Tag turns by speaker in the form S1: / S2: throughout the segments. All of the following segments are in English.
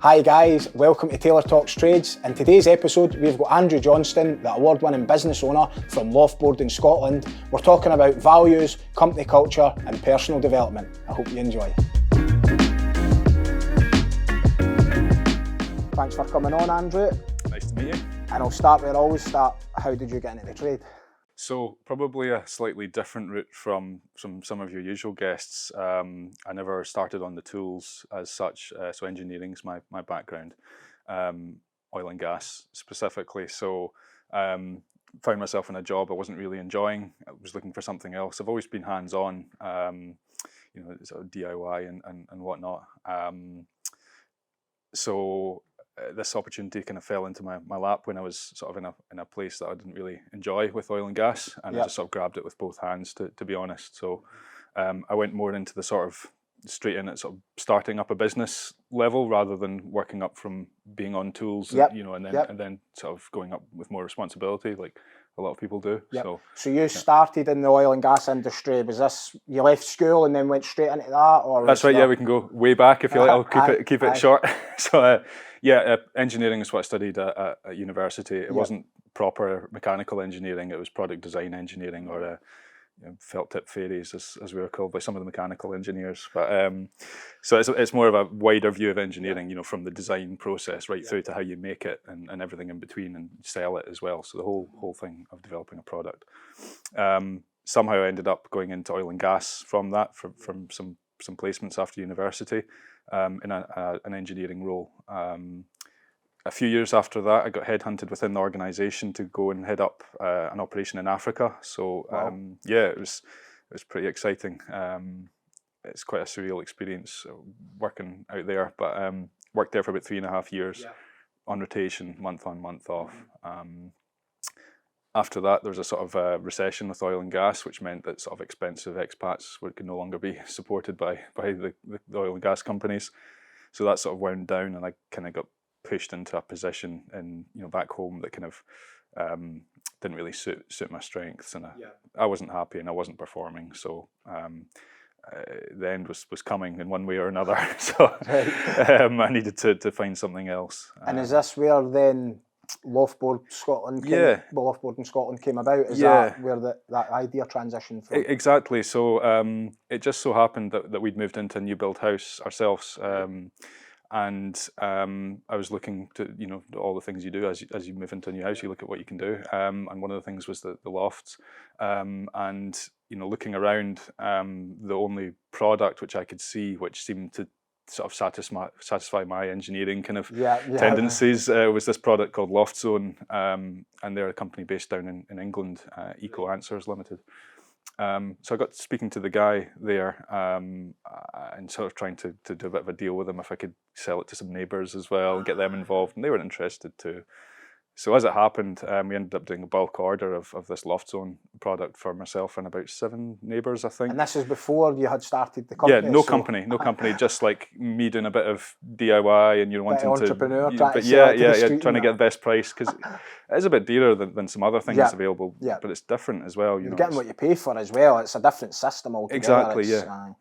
S1: Hi guys, welcome to Taylor Talks Trades. In today's episode, we've got Andrew Johnstone, the award-winning business owner from Loft Boarding Scotland. We're talking about values, company culture and personal development. I hope you enjoy. Thanks for coming on, Andrew.
S2: Nice to meet you.
S1: And I'll start where I always start. How did you get into the trade?
S2: So probably a slightly different route from some of your usual guests. I never started on the tools as such, so engineering's my background, oil and gas specifically. So found myself in a job I wasn't really enjoying. I was looking for something else. I've always been hands-on, sort of DIY and whatnot. So this opportunity kind of fell into my lap when I was sort of in a place that I didn't really enjoy with oil and gas, and I just sort of grabbed it with both hands, to be honest. So I went more into the sort of straight in at sort of starting up a business level rather than working up from being on tools, and then sort of going up with more responsibility like a lot of people do.
S1: So you started in the oil and gas industry. Was this, you left school and then went straight into that? Or
S2: that's right, yeah, we can go way back if you like. I'll keep it short. So engineering is what I studied at university. It wasn't proper mechanical engineering, it was product design engineering, or felt tip fairies as we were called by some of the mechanical engineers. But so it's more of a wider view of engineering, from the design process right through to how you make it and everything in between and sell it as well. So the whole thing of developing a product. Somehow I ended up going into oil and gas from that, from some placements after university in an engineering role. A few years after that, I got headhunted within the organisation to go and head up an operation in Africa. So it was pretty exciting. It's quite a surreal experience working out there, but worked there for about 3.5 years on rotation, month on, month off. After that, there was a sort of recession with oil and gas, which meant that sort of expensive expats could no longer be supported by the oil and gas companies. So that sort of wound down, and I kind of got pushed into a position in back home that kind of didn't really suit my strengths, and I wasn't happy and I wasn't performing. So the end was coming in one way or another. So I needed to find something else.
S1: And is this where then Loft Boarding Scotland came about? Is that where that idea transitioned from?
S2: Exactly. So it just so happened that we'd moved into a new build house ourselves. And I was looking to, all the things you do as you move into a new house, you look at what you can do. And one of the things was the lofts. And, looking around, the only product which I could see which seemed to sort of satisfy my engineering kind of tendencies was this product called Loft Zone. And they're a company based down in England, Eco Answers Limited. So I got speaking to the guy there and sort of trying to do a bit of a deal with him if I could sell it to some neighbours as well and get them involved, and they weren't interested too. So as it happened, we ended up doing a bulk order of this Loft Zone product for myself and about 7 neighbours, I think.
S1: And this is before you had started the company?
S2: Yeah, no company, just like me doing a bit of DIY and wanting
S1: entrepreneur,
S2: to...
S1: trying
S2: to get the best price, because it is a bit dearer than some other things available, but it's different as well.
S1: You're getting what you pay for as well. It's a different system altogether.
S2: Exactly,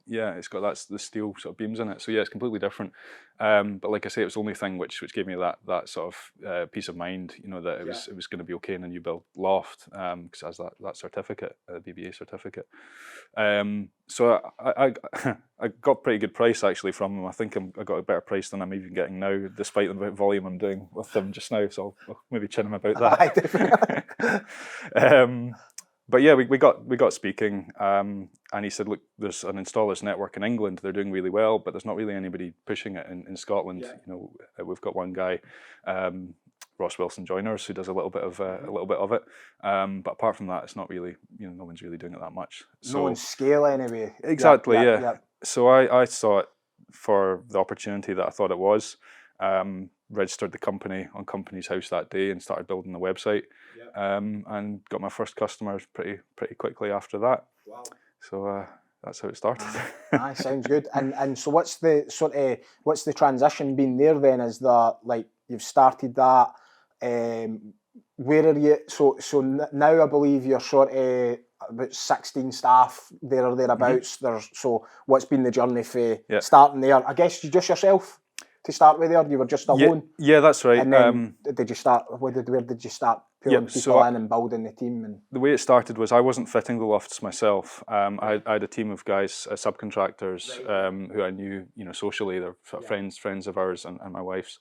S2: it's got the steel sort of beams in it, so it's completely different. But like I say, it was the only thing which gave me that sort of peace of mind, that it was going to be okay in a new build loft, because it has that certificate, the BBA certificate. So I got pretty good price actually from them. I think I got a better price than I'm even getting now, despite the amount of volume I'm doing with them just now. So I'll maybe chin him about that. But yeah, we got speaking, and he said, look, there's an installers network in England. They're doing really well, but there's not really anybody pushing it in Scotland. We've got one guy, Ross Wilson Joiners, who does a little bit of it. But apart from that, it's not really, no one's really doing it that much. So,
S1: no one's scale anyway.
S2: Exactly, So I saw it for the opportunity that I thought it was. Registered the company on Company's House that day and started building the website, and got my first customers pretty quickly after that.
S1: Wow!
S2: So that's how it started.
S1: Sounds good. And so what's the transition been there then? Is that like you've started that? Where are you? So now I believe you're sort of about 16 staff there or thereabouts. So what's been the journey for starting there? I guess you just yourself. to start with there? You were just alone?
S2: Yeah, that's right.
S1: And then did you start, where did you start pulling people in and building the team? And
S2: the way it started was I wasn't fitting the lofts myself. I had a team of guys, subcontractors, who I knew, socially. They're friends of ours and my wife's.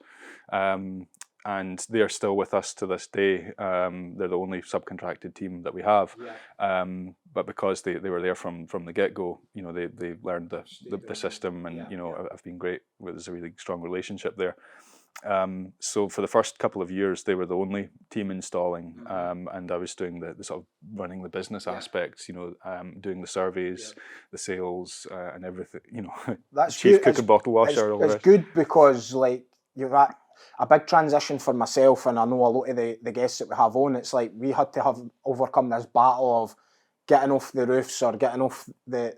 S2: And they're still with us to this day. They're the only subcontracted team that we have. But because they were there from the get-go, they learned the system, and have been great. There's a really strong relationship there. So for the first couple of years, they were the only team installing, and I was doing the sort of running the business aspects, doing the surveys, the sales, and everything.
S1: That's
S2: chief
S1: good.
S2: cook and bottle washer.
S1: It's good because you've had a big transition for myself, and I know a lot of the guests that we have on. It's like we had to have overcome this battle of getting off the roofs or getting off the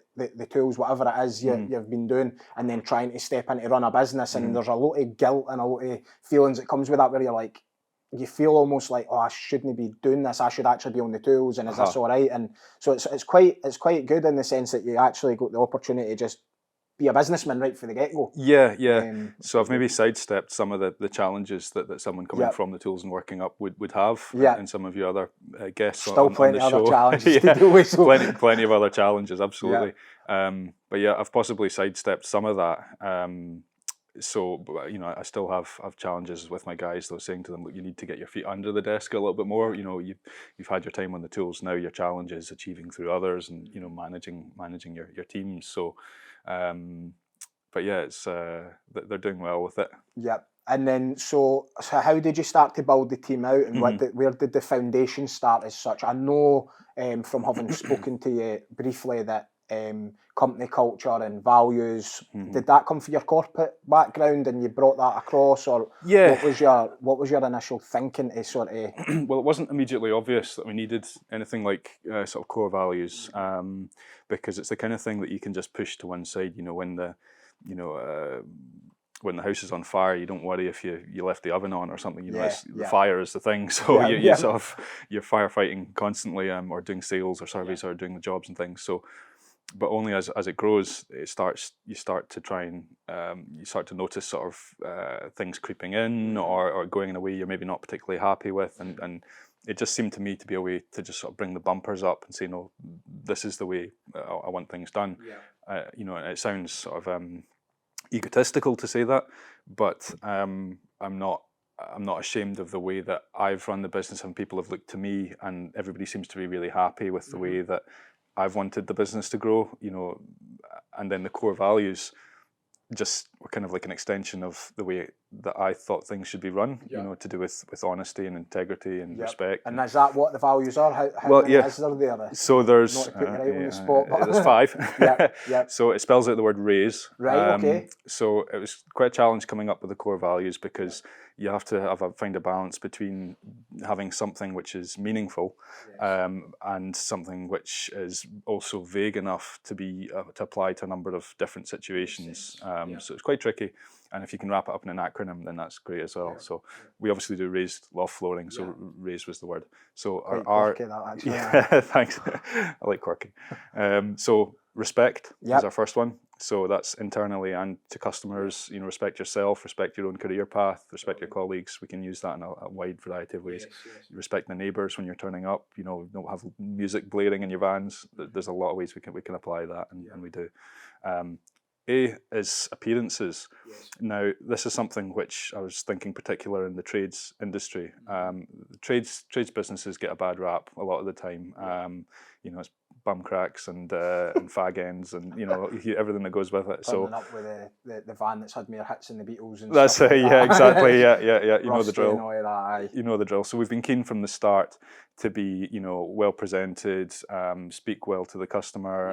S1: tools, whatever it is you've been doing, and then trying to step in to run a business. And there's a lot of guilt and a lot of feelings that comes with that, where you're like, you feel almost like, oh, I shouldn't be doing this. I should actually be on the tools, and is this all right? And so it's quite good in the sense that you actually got the opportunity to just be a businessman right from the get-go.
S2: Yeah. So I've maybe sidestepped some of the challenges that someone coming from the tools and working up would have, and some of your other guests
S1: Still
S2: on
S1: plenty
S2: the
S1: of
S2: show.
S1: other challenges to deal with. So.
S2: Plenty of other challenges, absolutely. But yeah, I've possibly sidestepped some of that. So I still have challenges with my guys, though, saying to them, look, you need to get your feet under the desk a little bit more. You've had your time on the tools. Now your challenge is achieving through others, and managing your teams. So but yeah, it's they're doing well with it.
S1: Yep. And then so how did you start to build the team out, and where did the foundation start as such? I know from having spoken to you briefly that company culture and values, did that come from your corporate background and you brought that across, or what was your initial thinking to sort of?
S2: Well, it wasn't immediately obvious that we needed anything like sort of core values, because it's the kind of thing that you can just push to one side. When the house is on fire, you don't worry if you left the oven on or something. The fire is the thing. So you're firefighting constantly, or doing sales or surveys or doing the jobs and things. So, but only as it grows, you start to try and you start to notice sort of things creeping in or going in a way you're maybe not particularly happy with, and it just seemed to me to be a way to just sort of bring the bumpers up and say, no, this is the way I want things done. And it sounds sort of egotistical to say that, but I'm not ashamed of the way that I've run the business, and people have looked to me, and everybody seems to be really happy with the way that I've wanted the business to grow. And then the core values just were kind of like an extension of the way that I thought things should be run, to do with honesty and integrity and respect.
S1: And is that what the values are? How many is there?
S2: So there's
S1: not to put you right on the spot, but
S2: there's 5. So it spells out the word raise.
S1: Right. Okay.
S2: So it was quite a challenge coming up with the core values, because you have to find a balance between having something which is meaningful, and something which is also vague enough to be to apply to a number of different situations. So it's quite tricky. And if you can wrap it up in an acronym, then that's great as well. So we obviously do raised loft flooring. So raised was the word. So our
S1: quirky, that actually.
S2: Thanks. I like quirky. So respect is our first one. So that's internally and to customers. Respect yourself, respect your own career path, respect your colleagues. We can use that in a wide variety of ways. Respect the neighbours when you're turning up. Don't have music blaring in your vans. There's a lot of ways we can apply that, and we do. A is appearances. Now, this is something which I was thinking particular in the trades industry. Trades businesses get a bad rap a lot of the time. It's bum cracks and fag ends and everything that goes with it.
S1: Turning up with the van that's had more hits than the Beatles and
S2: that's
S1: stuff.
S2: Exactly. Yeah. You know the drill.
S1: And all of that,
S2: You know the drill. So we've been keen from the start to be, well presented, speak well to the customer,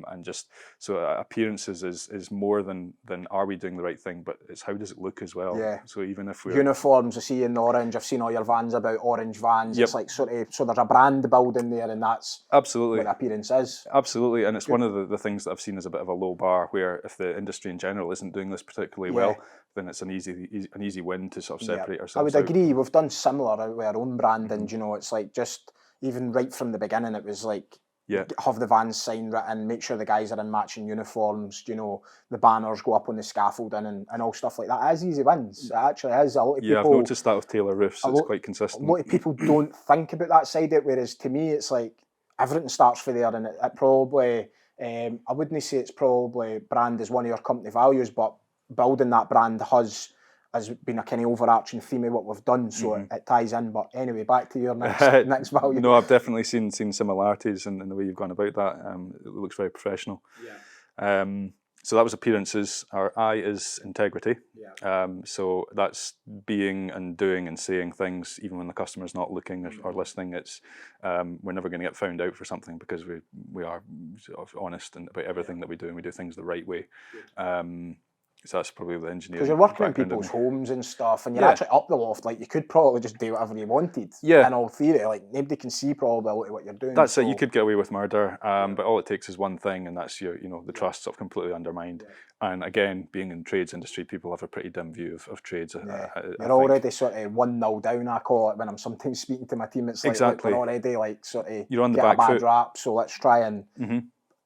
S2: and just so appearances is more than are we doing the right thing, but it's how does it look as well.
S1: Yeah.
S2: So even if we're
S1: uniforms, I see in the orange. I've seen all your vans about orange vans. It's like so there's a brand building there, and that's
S2: absolutely
S1: what appearance is.
S2: Absolutely, and it's one of the things that I've seen as a bit of a low bar, where if the industry in general isn't doing this particularly well, then it's an easy win to sort of separate ourselves.
S1: I would agree. We've done similar with our own brand, and it's like just even right from the beginning, it was like have the Vans sign written, make sure the guys are in matching uniforms, you know, the banners go up on the scaffolding and all stuff like that. It is easy wins. It actually is. A lot of people,
S2: I've noticed that with Taylor Roofs. It's quite consistent.
S1: A lot of people don't think about that side of it, whereas to me it's like everything starts for there, and it probably, I wouldn't say it's probably brand is one of your company values, but building that brand has been a kind of overarching theme of what we've done, so it ties in. But anyway, back to your next value.
S2: No, I've definitely seen similarities in the way you've gone about that. It looks very professional. So that was appearances. Our I is integrity. So that's being and doing and saying things even when the customer's not looking or listening. It's we're never going to get found out for something because we are sort of honest about everything that we do, and we do things the right way. So that's probably the engineering.
S1: Because you're working in people's homes and stuff, and you're actually up the loft. Like, you could probably just do whatever you wanted. In all theory, like, nobody can see probably what you're doing.
S2: That's it. You could get away with murder, but all it takes is one thing, and that's the trust sort of completely undermined. And again, being in the trades industry, people have a pretty dim view of trades.
S1: You're already sort of 1-0 down. I call it when I'm sometimes speaking to my team. It's like,
S2: exactly.
S1: We're already like sort of
S2: you're on the
S1: get
S2: back
S1: a bad
S2: foot.
S1: rap, so let's try and.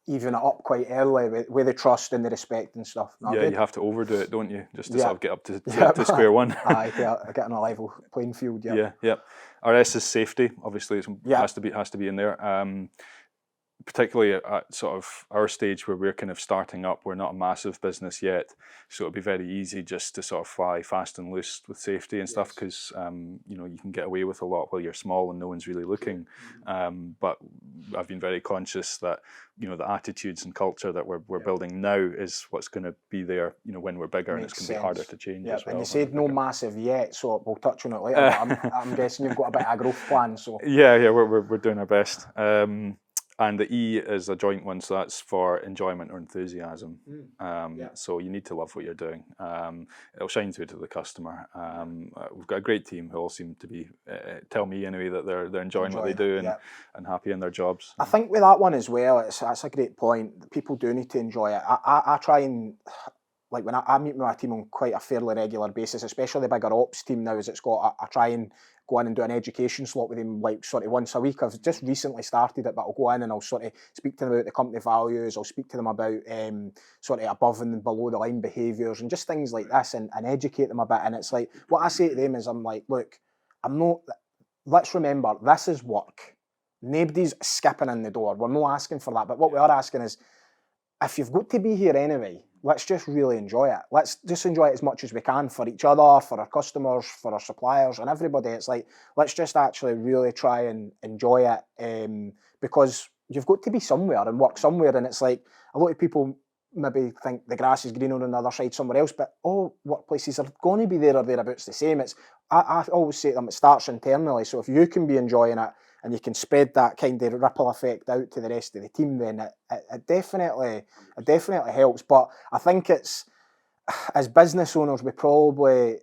S1: Even it up quite early with the trust and the respect and stuff.
S2: You have to overdo it, don't you? Just to sort of get up to square one.
S1: Get on a level playing field.
S2: Our S is safety. Obviously, it has to be in there. Particularly at sort of our stage where we're kind of starting up, we're not a massive business yet, so it'd be very easy just to sort of fly fast and loose with safety and stuff, because you can get away with a lot while you're small and no one's really looking. But I've been very conscious that the attitudes and culture that we're building now is what's going to be there when we're bigger. Makes and it's going to be harder to change as well.
S1: And you said no massive yet, so we'll touch on it later. But I'm guessing you've got a bit of a growth plan. So
S2: we're doing our best. And the E is a joint one, so that's for enjoyment or enthusiasm. So you need to love what you're doing. It'll shine through to the customer. We've got a great team who all seem to be, tell me anyway, that they're enjoying what they do and happy in their jobs.
S1: I think with that one as well, that's a great point. People do need to enjoy it. I try and, like, when I meet with my team on quite a fairly regular basis, especially the bigger ops team now, as it's got, I try and go in and do an education slot with them, like, sort of once a week. I've just recently started it, but I'll go in and I'll sort of speak to them about the company values. I'll speak to them about sort of above and below the line behaviours and just things like this, and educate them a bit. And it's like, what I say to them is, I'm like, look, let's remember, this is work. Nobody's skipping in the door. We're not asking for that. But what we are asking is, if you've got to be here anyway, let's just really enjoy it. Let's just enjoy it as much as we can for each other, for our customers, for our suppliers and everybody. It's like, let's just actually really try and enjoy it, because you've got to be somewhere and work somewhere. And it's like, a lot of people maybe think the grass is greener on the other side somewhere else, but all workplaces are going to be there or thereabouts the same. I always say to them, it starts internally. So if you can be enjoying it and you can spread that kind of ripple effect out to the rest of the team, then it definitely helps. But I think it's, as business owners, we probably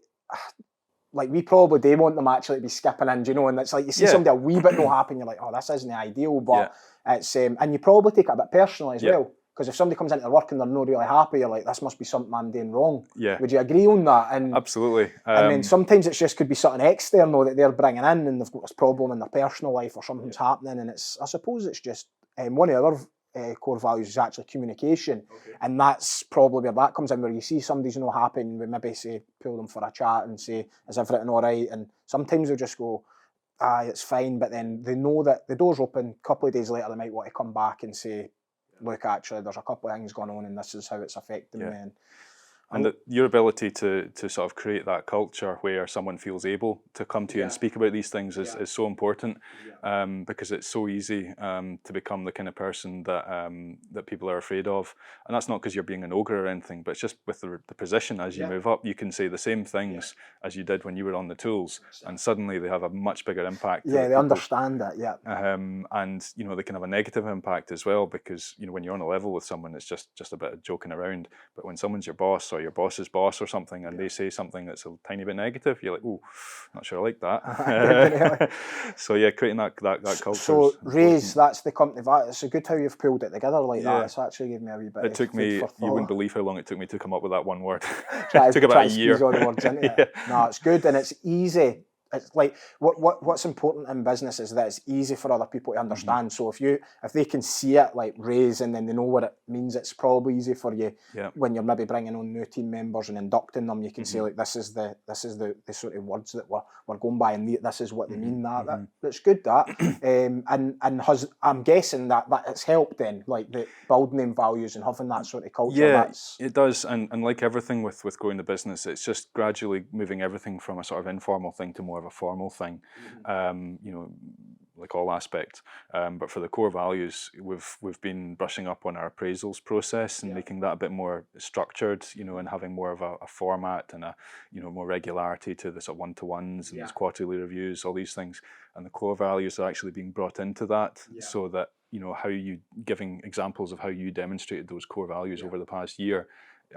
S1: do want them actually to be skipping in, and it's like, you see somebody a wee bit not happy and you're like, oh, this isn't ideal, but it's, and you probably take it a bit personally as well. Because if somebody comes into work and they're not really happy, you're like, this must be something I'm doing wrong. Would you agree on that? And
S2: absolutely.
S1: And then sometimes it's just could be something external that they're bringing in, and they've got this problem in their personal life or something's happening. And I suppose it's just, one of the other core values is actually communication. And that's probably where that comes in, where you see somebody's not happy and we maybe say, pull them for a chat and say, is everything all right? And sometimes they'll just go, it's fine. But then they know that the door's open. A couple of days later, they might want to come back and say, look, actually, there's a couple of things going on and this is how it's affecting me.
S2: And your ability to sort of create that culture where someone feels able to come to you and speak about these things is so important, because it's so easy to become the kind of person that people are afraid of. And that's not because you're being an ogre or anything, but it's just with the position as you move up, you can say the same things as you did when you were on the tools, and suddenly they have a much bigger impact.
S1: They understand that,
S2: and they can have a negative impact as well, because when you're on a level with someone, it's just a bit of joking around. But when someone's your boss or your boss's boss or something, and they say something that's a tiny bit negative, you're like, oh, not sure I like that. So creating that culture.
S1: So Raise, that's the company. It's good how you've pulled it together like that. It's actually gave me a wee bit.
S2: It took me, you wouldn't believe how long it took me to come up with that one word. It took about a year.
S1: All the words into it. No, it's good, and it's easy. it's like what's important in business is that it's easy for other people to understand. So if they can see it like raise and then they know what it means, it's probably easy for you when you're maybe bringing on new team members and inducting them. You can say like this is the sort of words that we're going by, and this is what they mean. That's good. I'm guessing that it's helped then, like the building them values and having that sort of culture.
S2: Yeah, it does, and like everything with growing the business, it's just gradually moving everything from a sort of informal thing to more of a formal thing. Like all aspects. But for the core values, we've been brushing up on our appraisals process and making that a bit more structured, and having more of a format and a more regularity to the sort of one-to-ones and these quarterly reviews, all these things. And the core values are actually being brought into that, so that how you giving examples of how you demonstrated those core values over the past year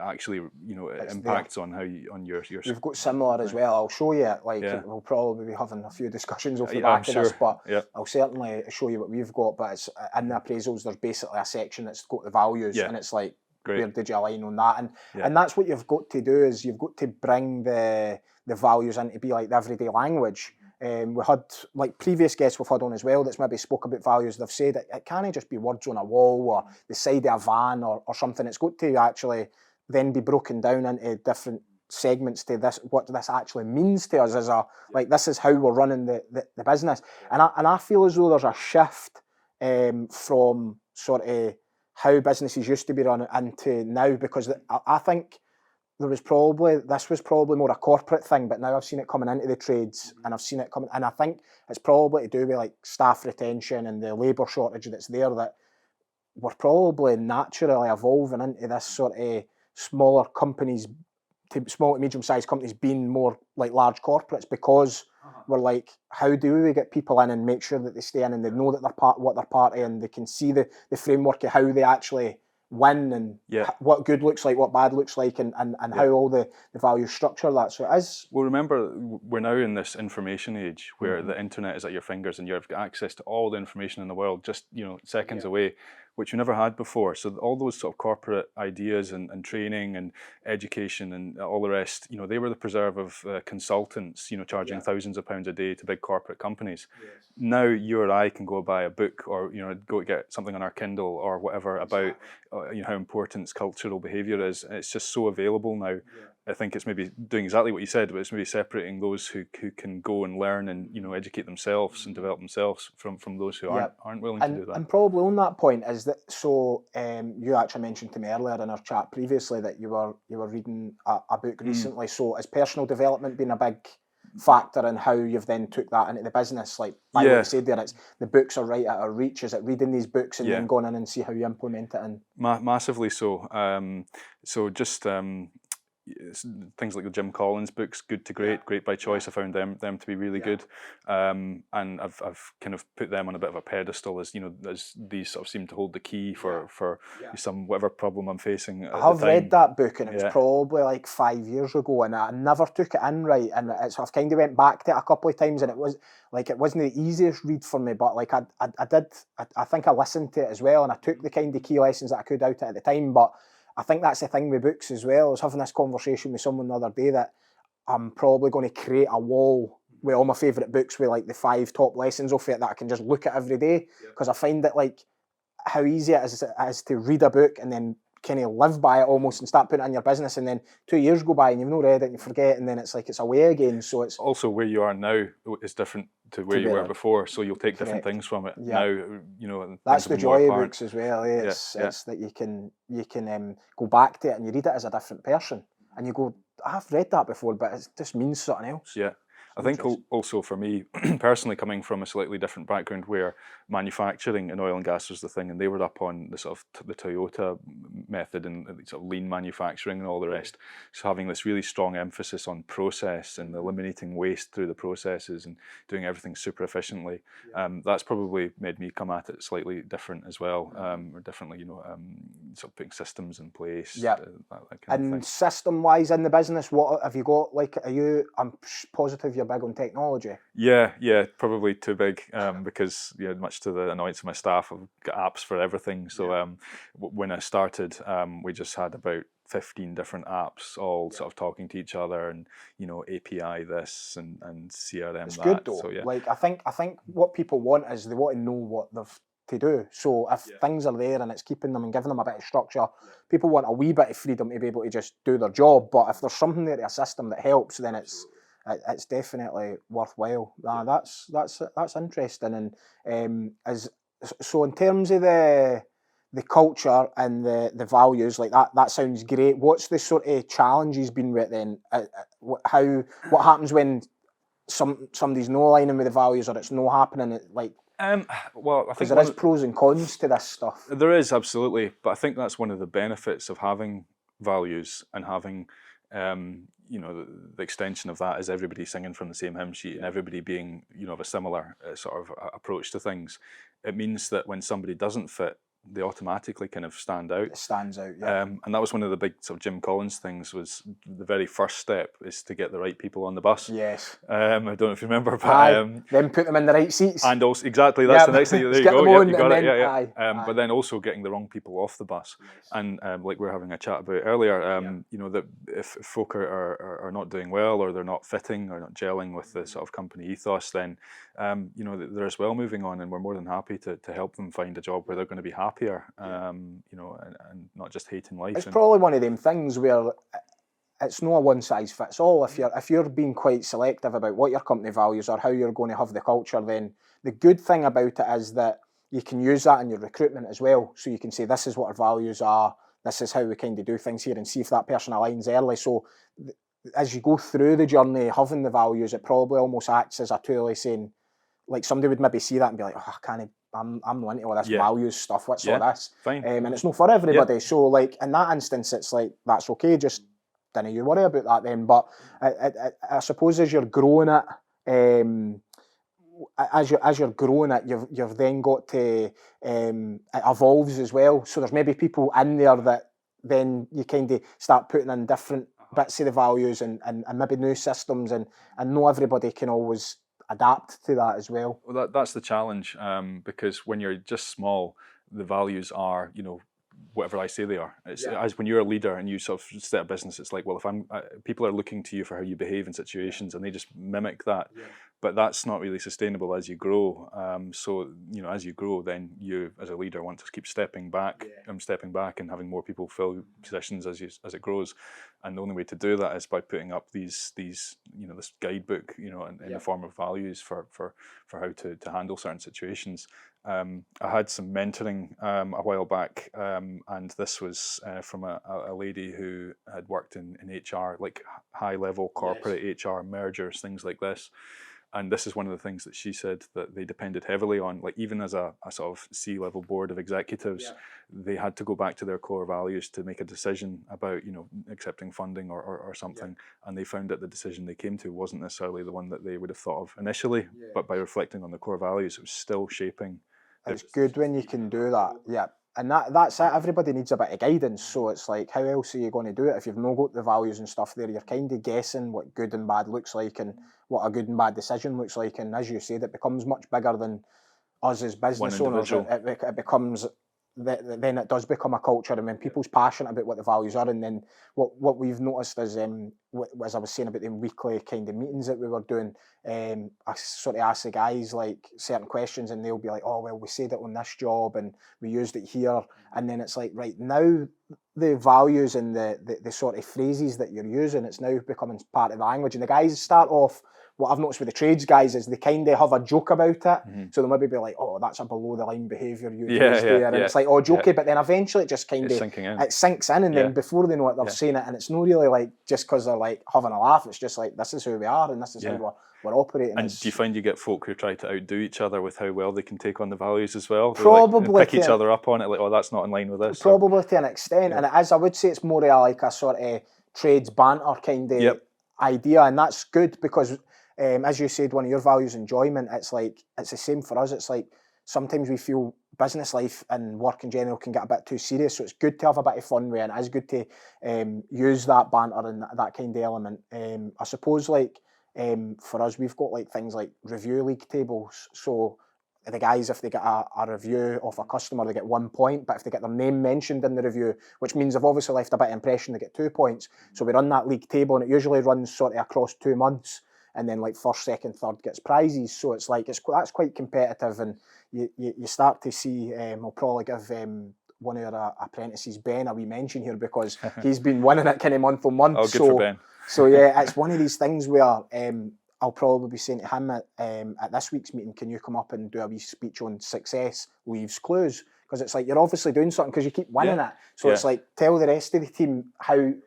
S2: actually it impacts on how on your
S1: We've got similar as well. I'll show you it. We'll probably be having a few discussions off the back of this, but I'll certainly show you what we've got. But it's in the appraisals, there's basically a section that's got the values, and it's like, where did you align on that? And that's what you've got to do, is you've got to bring the values in to be like the everyday language. We had, like previous guests we've had on as well that's maybe spoke about values. They've said it can't just be words on a wall or the side of a van or something. It's got to actually then be broken down into different segments to what this actually means to us as this is how we're running the business. And I feel as though there's a shift from sort of how businesses used to be run into now, because I think this was probably more a corporate thing, but now I've seen it coming into the trades, and I've seen it coming, and I think it's probably to do with like staff retention and the labour shortage that's there, that we're probably naturally evolving into this sort of smaller companies, small to medium-sized companies being more like large corporates, because we're like, how do we get people in and make sure that they stay in and they know that what they're part of, and they can see the framework of how they actually win and what good looks like, what bad looks like, and how all the values structure that. So it is.
S2: Well, remember, we're now in this information age where the internet is at your fingers and you've got access to all the information in the world just seconds away, which you never had before. So all those sort of corporate ideas and training and education and all the rest, they were the preserve of consultants, charging thousands of pounds a day to big corporate companies. Yes. Now you or I can go buy a book or go get something on our Kindle or whatever about how important cultural behaviour is. It's just so available now. I think it's maybe doing exactly what you said, but it's maybe separating those who can go and learn and educate themselves and develop themselves from those who aren't willing to do that.
S1: And probably on that point is that, so you actually mentioned to me earlier in our chat previously that you were reading a book recently. So has personal development been a big factor in how you've then took that into the business? Like what you said there, it's the books are right at our reach. Is it reading these books and then going in and see how you implement it? And
S2: massively so. So just things like the Jim Collins books, Good to Great, Great by Choice. I found them to be really good, and I've kind of put them on a bit of a pedestal as as these sort of seem to hold the key for some whatever problem I'm facing.
S1: I've read that book, and it was probably like 5 years ago, and I never took it in right, and I've kind of went back to it a couple of times, and it wasn't the easiest read for me, but like I think I listened to it as well, and I took the kind of key lessons that I could out of it at the time. But I think that's the thing with books as well. I was having this conversation with someone the other day that I'm probably going to create a wall with all my favourite books with like the 5 top lessons of it that I can just look at every day, because I find that like how easy it is to read a book and then kind of live by it almost and start putting it in your business, and then 2 years go by and you've not read it and you forget, and then it's like it's away again. So it's
S2: also where you are now is different to where you were before, so you'll take different things from it now.
S1: That's the joy of books as well. It's that you can go back to it and you read it as a different person, and you go, I've read that before, but it just means something else.
S2: I think also for me, personally, coming from a slightly different background where manufacturing in oil and gas was the thing, and they were up on the sort of the Toyota method and sort of lean manufacturing and all the rest. So having this really strong emphasis on process and eliminating waste through the processes and doing everything super efficiently, that's probably made me come at it slightly different as well, or differently, sort of putting systems in place. That kind of thing.
S1: System-wise in the business, what have you got? Like, I'm positive you're big on technology.
S2: Yeah, probably too big, because much to the annoyance of my staff, I've got apps for everything. So when I started, we just had about 15 different apps all sort of talking to each other, and API this and CRM
S1: it's
S2: that.
S1: good though.
S2: So yeah,
S1: Like I think what people want is they want to know what they've to do. So if things are there and it's keeping them and giving them a bit of structure, people want a wee bit of freedom to be able to just do their job. But if there's something there, a system that helps, then it's definitely worthwhile. That's interesting. And as so in terms of the culture and the values, like that sounds great. What's the sort of challenges been with it then? What happens when somebody's no aligning with the values, or it's no happening?
S2: Well, I think
S1: there is pros and cons to this stuff.
S2: There is, absolutely, but I think that's one of the benefits of having values and having, the extension of that is everybody singing from the same hymn sheet and everybody being, of a similar sort of approach to things. It means that when somebody doesn't fit, they automatically kind of stand out.
S1: It stands out, yeah.
S2: And that was one of the big sort of Jim Collins things, was the very first step is to get the right people on the bus.
S1: Yes.
S2: I don't know if you remember, but
S1: then put them in the right seats.
S2: And also, exactly, that's the next thing. There you go. You got it. Yeah. But then also getting the wrong people off the bus. Yes. And like we were having a chat about earlier, that if folk are not doing well, or they're not fitting or not gelling with the sort of company ethos, then they're as well moving on, and we're more than happy to help them find a job where they're going to be happier, and not just hating life.
S1: It's probably one of them things where it's not a one size fits all. If you're being quite selective about what your company values or how you're going to have the culture, then the good thing about it is that you can use that in your recruitment as well. So you can say, this is what our values are, this is how we kind of do things here, and see if that person aligns early. So as you go through the journey, having the values, it probably almost acts as a tool of saying, like, somebody would maybe see that and be like, I'm not into all this values stuff. What's all this?
S2: Fine.
S1: And it's not for everybody. So, like, in that instance, it's like, that's okay. Just don't you worry about that then. But I suppose as you're growing it, as you're growing it, you've then got to it evolves as well. So there's maybe people in there that then you kind of start putting in different bits of the values and maybe new systems, and not everybody can always adapt to that as well.
S2: Well, that's the challenge, because when you're just small, the values are, whatever I say they are. It's as when you're a leader and you sort of set a business, it's like, well, if people are looking to you for how you behave in situations, and they just mimic that. But that's not really sustainable as you grow. So as you grow, then you as a leader want to keep stepping back and having more people fill positions as it grows. And the only way to do that is by putting up these this guidebook, in the form of values for how to handle certain situations. I had some mentoring a while back, and this was from a lady who had worked in HR, like high level corporate HR mergers, things like this. And this is one of the things that she said that they depended heavily on, like even as a sort of C-level board of executives, they had to go back to their core values to make a decision about, accepting funding or something. And they found that the decision they came to wasn't necessarily the one that they would have thought of initially, but by reflecting on the core values, it was still shaping.
S1: It's good when you can do that, and that's it. Everybody needs a bit of guidance, so it's like, how else are you going to do it if you've not got the values and stuff there? You're kind of guessing what good and bad looks like, and what a good and bad decision looks like, and as you said, it becomes much bigger than us as business owners. It becomes, then it does become a culture, and when people's passionate about what the values are, and then what we've noticed is, as I was saying about the weekly kind of meetings that we were doing, I sort of ask the guys like certain questions, and they'll be like, oh well, we said it on this job and we used it here, and then it's like, right, now the values and the sort of phrases that you're using, it's now becoming part of the language, and the guys start off, what I've noticed with the trades guys is they kind of have a joke about it. So they'll maybe be like, oh, that's a below the line behaviour you used there. And it's like, oh, jokey, but then eventually it just kind of, it sinks in, and then before they know it, they're saying it, and it's not really like just because they're like having a laugh, it's just like, this is who we are, and this is how we're operating.
S2: And do you find you get folk who try to outdo each other with how well they can take on the values as well?
S1: Probably.
S2: Like, pick each other up on it, like, oh, that's not in line with this.
S1: Probably to an extent, and it is, I would say it's more like a sort of trades banter kind of idea, and that's good because, as you said, one of your values, enjoyment, it's like, it's the same for us. It's like sometimes we feel business life and work in general can get a bit too serious, so it's good to have a bit of fun with it, and it's good to use that banter and that kind of element. I suppose, like, for us, we've got like things like review league tables, so the guys, if they get a review of a customer, they get 1 point, but if they get their name mentioned in the review, which means they've obviously left a bit of impression, they get 2 points. So we run that league table, and it usually runs sort of across 2 months, and then like first, second, third gets prizes. So it's like, that's quite competitive, and you start to see, we'll probably give one of our apprentices, Ben, a wee mention here, because he's been winning it kind of month on month.
S2: Oh, good for Ben.
S1: So yeah, it's one of these things where I'll probably be saying to him at this week's meeting, can you come up and do a wee speech on success leaves clues? Because it's like, you're obviously doing something because you keep winning it. So it's like, tell the rest of the team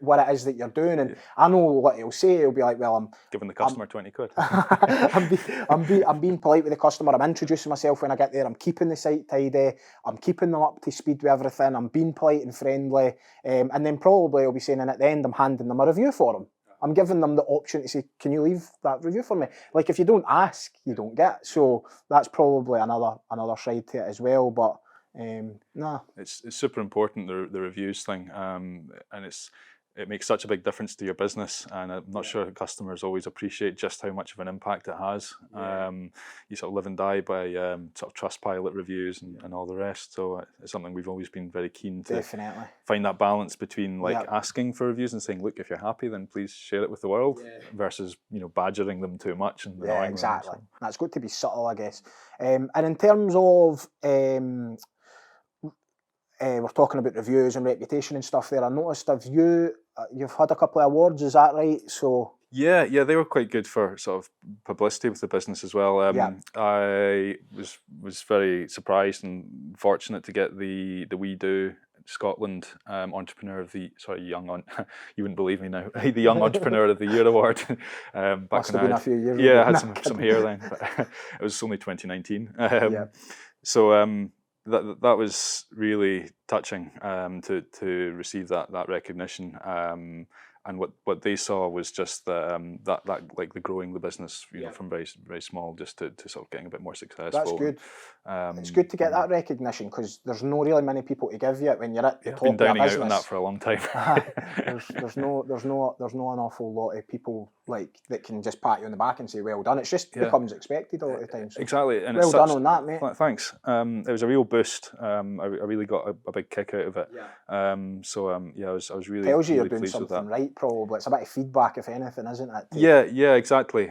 S1: what it is that you're doing. And I know what he'll say. He'll be like, well, I'm
S2: giving the customer 20 quid.
S1: I'm being polite with the customer. I'm introducing myself when I get there. I'm keeping the site tidy. I'm keeping them up to speed with everything. I'm being polite and friendly. And then probably I'll be saying, and at the end, I'm handing them a review for them. I'm giving them the option to say, can you leave that review for me? Like, if you don't ask, you don't get. So that's probably another side to it as well. But nah,
S2: it's super important, the reviews thing, and it makes such a big difference to your business, and I'm not sure customers always appreciate just how much of an impact it has. You sort of live and die by sort of Trustpilot reviews and all the rest. So it's something we've always been very keen to find that balance between asking for reviews and saying, look, if you're happy, then please share it with the world, versus badgering them too much and annoying them. So.
S1: That's got to be subtle, I guess. And in terms of we're talking about reviews and reputation and stuff there. I noticed you've had a couple of awards, is that right? So
S2: yeah, they were quite good for sort of publicity with the business as well. I was very surprised and fortunate to get the We Do Scotland Entrepreneur of the you wouldn't believe me now, the Young Entrepreneur of the Year award. Back
S1: must have been a few years ago.
S2: Yeah, I had some hair then, but it was only 2019. So that was really touching to receive that recognition. And what they saw was just that like the growing the business, from very very small just to sort of getting a bit more successful.
S1: That's good. It's good to get that recognition, because there's no really many people to give you it when you're at the top of a business.
S2: I've been dining out on that for a long time.
S1: there's no an awful lot of people like that can just pat you on the back and say well done. It's just becomes expected a lot of the time. So
S2: exactly. And
S1: well done on that, mate.
S2: Thanks. It was a real boost. I really got a big kick out of it. I was really
S1: tells you
S2: really
S1: you're doing
S2: something
S1: that. Right. Probably it's a bit of feedback, if anything, isn't it?
S2: Yeah, exactly.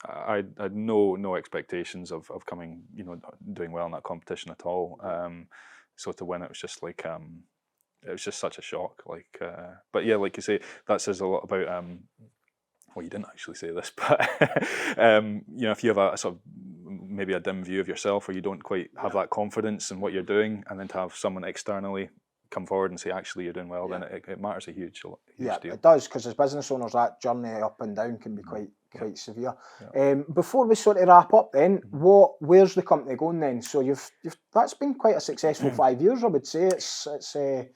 S2: I had no expectations of coming, doing well in that competition at all. So to win it was just like it was just such a shock. But yeah, like you say, that says a lot about. Well, you didn't actually say this, but if you have a sort of maybe a dim view of yourself, or you don't quite have that confidence in what you're doing, and then to have someone externally come forward and say, actually, you're doing well, then it matters a huge deal.
S1: It does, because as business owners, that journey up and down can be quite severe. Before we sort of wrap up then, where's the company going then? So you've that's been quite a successful 5 years, I would say. It's the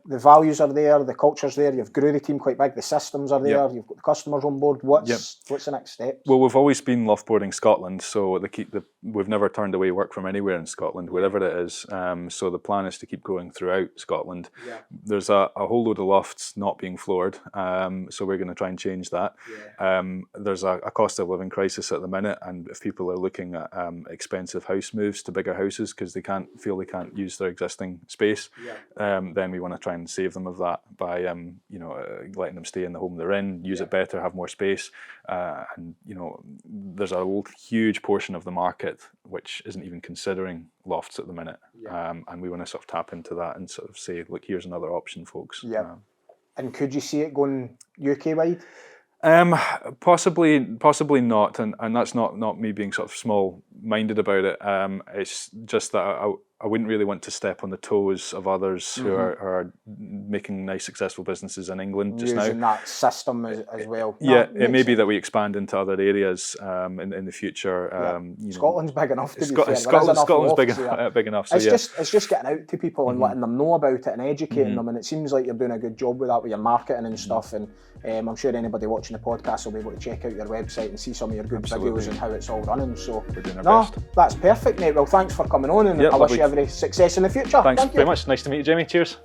S1: values are there, the culture's there, you've grew the team quite big, the systems are there, you've got the customers on board. What's the next step?
S2: Well, we've always been Loft Boarding Scotland, so we've never turned away work from anywhere in Scotland, wherever it is. So the plan is to keep going throughout Scotland. There's a whole load of lofts not being floored, so we're going to try and change that. There's a cost of living crisis at the minute, and if people are looking at expensive house moves to bigger houses because they can't use their existing space, then we want to try and save them of that by letting them stay in the home they're in, use it better, have more space, and there's a huge portion of the market which isn't even considering lofts at the minute, and we want to sort of tap into that and sort of say, look, here's another option, folks.
S1: And could you see it going UK wide?
S2: Possibly not, and that's not me being sort of small-minded about it. It's just that I wouldn't really want to step on the toes of others who are making nice, successful businesses in England just now.
S1: Using that system as well.
S2: It may be that we expand into other areas in the future.
S1: Scotland's big enough to be fair.
S2: Scotland's big enough. So
S1: it's just getting out to people and letting them know about it and educating them. And it seems like you're doing a good job with that, with your marketing and stuff. And I'm sure anybody watching the podcast will be able to check out your website and see some of your good videos and how it's all running. So
S2: we're doing our best.
S1: That's perfect, mate. Well, thanks for coming on, and I wish you every success in the future.
S2: Thanks very much. Nice to meet you, Jamie. Cheers.